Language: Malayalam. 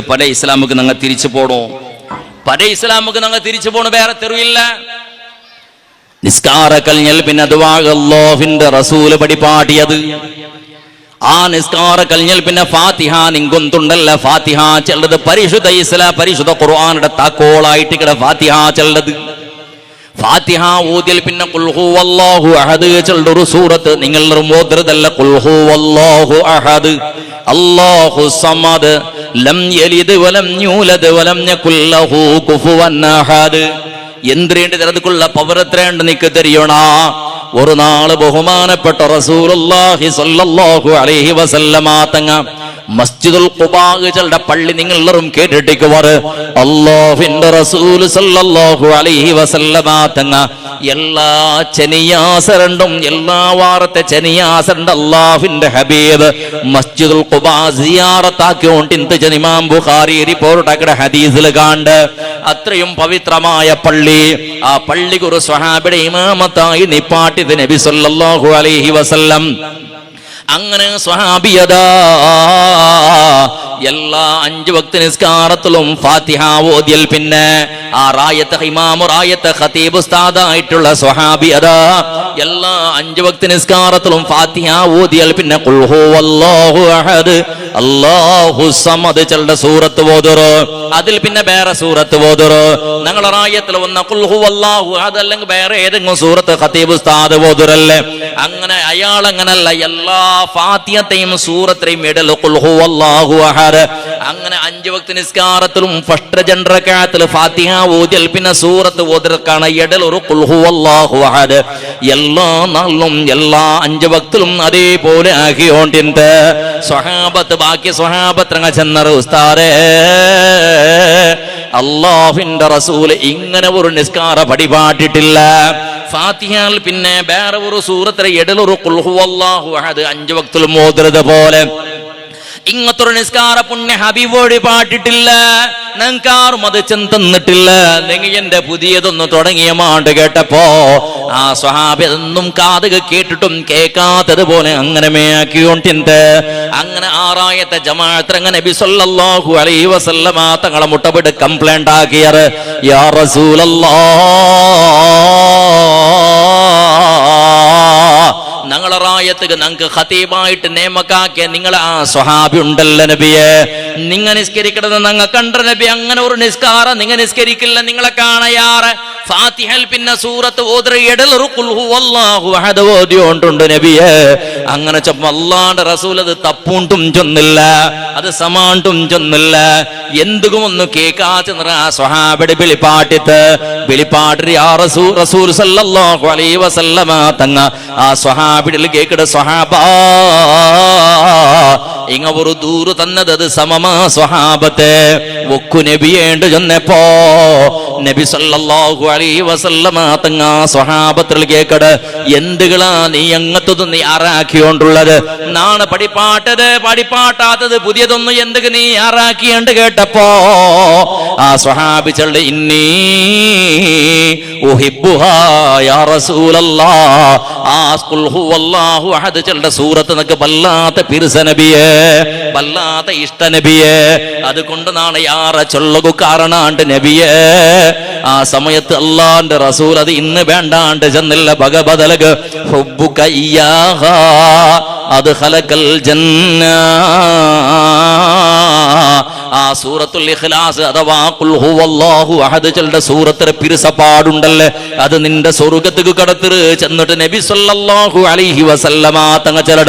പല ഇസ്ലാമുക്ക് ഞങ്ങൾ തിരിച്ചു പോണോ, പല ഇസ്ലാമുക്ക് ഞങ്ങൾ തിരിച്ചു പോണു, വേറെ തെരുവില്ല. നിസ്കാര കഴിഞ്ഞാൽ പിന്നെ അല്ലാഹുവിന്റെ റസൂല് പഠിപ്പാട്ടിയത്. ആ നിസ്കാര കഴിഞ്ഞാൽ പിന്നെ ഫാത്തിഹ നിങ്കൊണ്ടുണ്ടല്ല, ഫാത്തിഹ ചെല്ലത് പരിശുദ്ധ ഇസ്ലാം പരിശുദ്ധ ഖുർആനുടെ താക്കോളായിട്ട് ഇവിടെ ഫാത്തിഹ ചെല്ലത്. ഫാത്തിഹ ഓതിയൽ പിന്നെ ഖുൽ ഹുവല്ലാഹു അഹദ് ചെല്ലൊരു സൂറത്ത് നിങ്ങൾ ഓതുന്നതല്ല. ഖുൽ ഹുവല്ലാഹു അഹദ് അല്ലാഹു സമദ് ലം യലിദ് വലം യൂലദ് വലം യകുൽ ലഹു കുഫുവൻ അഹദ്. എന്തിരേണ്ടത് അതുക്കുള്ള പവർ എത്രയുണ്ട് നിനക്ക് തെരിയണ. ഒരു നാള് ബഹുമാനപ്പെട്ട റസൂലുള്ളാഹി സ്വല്ലല്ലാഹു അലൈഹി വസല്ലമ തങ്ങ മസ്ജിദുൽ ഖുബായുടെ പള്ളി നിങ്ങൾ എല്ലാവരും കേട്ടിട്ടിക്കുവാർ. അല്ലാഹുവിന്റെ റസൂൽ സ്വല്ലല്ലാഹു അലൈഹി വസല്ലമ തങ്ങ എല്ലാ ശനിയാസരണ്ടും എല്ലാ വാരത്തെ ശനിയാസരണ്ട് അല്ലാഹുവിന്റെ ഹബീബ് മസ്ജിദുൽ ഖുബാ സിയാറത്താക്കിയോണ്ട് ഇമാം ബുഖാരി റിപ്പോർട്ടാക്കിയ ഹദീസിൽ കാണ്ട് അത്രയും പവിത്രമായ പള്ളി. ആ പള്ളിക്ക് ഒരു സ്വഹാബിയുടെ ഇമാമത്തായി നിപ്പാട്ടിയത് നബി സല്ലല്ലാഹു അലൈഹി വസല്ലം. അങ്ങനെ സ്വഹാബിയതാ എല്ലാ 5 വക്ത് നിസ്കാരത്തിലും ഫാത്തിഹ ഓതിയൽ പിന്നെ ആ റായത്ത് ഇമാമു റായത്ത് ഖതീബ് ഉസ്താദായിട്ടുള്ള സ്വഹാബിയതാ എല്ലാ 5 വക്ത് നിസ്കാരത്തിലും ഫാത്തിഹ ഓതിയൽ പിന്നെ ഖുൽ ഹുവല്ലാഹു അഹദ് അല്ലാഹു സമദ് ചെല്ല സൂറത്ത് ഓതുറോ. അതിൽ പിന്നെ വേറെ സൂറത്ത് ഓതുറോ. ഞങ്ങളെ റായത്തിൽ വന്ന ഖുൽ ഹുവല്ലാഹു അഹദ് അല്ലെങ്കിൽ വേറെ ഏതെങ്കിലും സൂറത്ത് ഖതീബ് ഉസ്താദ് ഓതുറല്ലേ. അങ്ങനെ അയാൾ അങ്ങനല്ല, എല്ലാ ഫാത്തിഹത്തെയും സൂറത്തെയും ഇടൽ ഖുൽ ഹുവല്ലാഹു അഹദ്. അങ്ങനെ 5 വക്ത് നിസ്കാരത്തിലും ഫസ്റ്റ് 2 റക്അത്തിൽ ഫാത്തിഹ ഓതിയൽ പിന്നെ സൂറത്ത് ഓതുറക്കാണ് ഇടൽ ഒരു ഖുൽ ഹുവല്ലാഹു അഹദ്. എല്ലാ നാളിലും എല്ലാ 5 വക്തിലും അതേപോലെ ആക്കിയോണ്ടിണ്ട് സ്വഹാബത്ത്. ബാക്കി സ്വഹാബത്ത് രംഗ ചെന്നർ ഉസ്താദേ അല്ലാഹുവിന്റെ റസൂൽ ഇങ്ങനെ ഒരു നിസ്കാര പഠിപ്പാട്ടിട്ടില്ല. ഫാത്തിഹയിൽ പിന്നെ വേറെ ഒരു സൂറത്തിലെ ഇടലൊരു ഖുൽ ഹുവല്ലാഹു അഹദ് 5 വക്തിലും ഓതുന്നത് പോലെ ഇങ്ങത്തൊരു നിസ്കാര പുണ്യ ഹബീബോട് പാട്ടിട്ടില്ല. ഞങ്ങൾക്കാരും അത് ചെന്നിട്ടില്ല. നിങ്ങൾ എന്റെ പുതിയതൊന്ന് തുടങ്ങിയ മാണ്ട് കേട്ടപ്പോ ആ സ്വഹാബി അതൊന്നും കാത് കേട്ടിട്ടും കേൾക്കാത്തതുപോലെ അങ്ങനെ മേയാക്കിയോണ്ടിണ്ട്. അങ്ങനെ 6 ജമാഅത്ത് നബി സല്ലല്ലാഹു അലൈഹി വസല്ലമ തങ്ങളെ മുട്ടപ്പെട്ട് കംപ്ലൈന്റ് ആക്കിയത്. യാ റസൂലല്ലാഹ് ഞങ്ങളെ റായത്തുക്ക് ഞങ്ങൾക്ക് ഖതീബായിട്ട് നിയമക്കാക്കിയ നിങ്ങളെ ആ സ്വഹാബി ഉണ്ടല്ലോ നബിയെ, നിങ്ങൾ നിസ്കരിക്കണത് ഞങ്ങൾ കണ്ട നബി. അങ്ങനെ ഒരു നിസ്കാരം നിങ്ങൾ നിസ്കരിക്കില്ല. നിങ്ങളെ കാണയാറ് ഫാത്തിഹൽ പിന്നെ സൂറത്ത് ഓതുറ ഇടലൊരു ഖുൽ ഹുവല്ലാഹു അഹദ് ഓതിയോണ്ടുണ്ട് നബിയെ. അങ്ങനെ ചൊപ്പം അല്ലാഹുവിന്റെ റസൂൽ അത് തപ്പൂണ്ടും ചൊന്നില്ല, അത് സമാണ്ടും ചൊന്നില്ല. എന്തും ഒന്ന് കേൾക്കാത്ത സ്വഹാബിയുടെ വിളിപ്പാട്ട് യാ റസൂൽ സല്ലല്ലാഹു അലൈഹി വസല്ലമ തങ്ങ ആ സ്വഹാബിഡിൽ കേക്കട സ്വഹാബാ ഇങ്ങ ഒരു ദൂര് തന്നത് അത് സമമാ സ്വഹാബത്തെ ഒക്കു നബിയേണ്ട് ചെന്നപ്പോ നബി സല്ലല്ലാഹു അലൈഹി വസല്ലമ തങ്ങ സ്വഹാബത്തിൽ കേക്കട എന്തുകളാ നീ അങ്ങത്തത് നീ ആറാക്കിയോണ്ടുള്ളത്. നാണ് പഠിപ്പാട്ടാത്തത് പുതിയതൊന്നും എന്തൊക്കെ നീ ആറാക്കിയുണ്ട് കേട്ടപ്പോ ആ സ്വഹാബി ചൊല്ലി ഇന്നീ ഉഹിബ്ബുഹാ യാ റസൂലല്ലാഹ്. ആ ഖുൽ ഹുവല്ലാഹു അഹദ് ചെല്ല സൂറത്ത് നക്ക് വല്ലാത്ത പിർസ നബിയെ, വല്ലാത്ത ഇഷ്ട നബിയെ. അതുകൊണ്ട് നാളെ യാറ ചൊല്ലകു കാരണാണ്ട് നബിയെ. ആ സമയത്ത് അല്ലാഹുവിന്റെ റസൂൽ അത് ഇന്ന് വേണ്ടാണ്ട് ചെന്നില്ല. ഭഗവതലക് ഹുബ്ബുക ഇയ്യാഹാ അദ്ഖലകൽ ജന്ന. ആ സൂറത്തുൽ ഇഖ്ലാസ് അഥവാ ഖുൽ ഹുവല്ലാഹു അഹദ് ചെല്ല സൂറത്തിലെ പിരിസപ്പാടുണ്ടല്ലേ, അത് നിന്റെ സ്വർഗ്ഗത്തിക്ക് കടത്തിറ് ചെന്നിട്ട് നബി സല്ലല്ലാഹു അലൈഹി വസല്ലമ തങ്ങ ചെല്ലട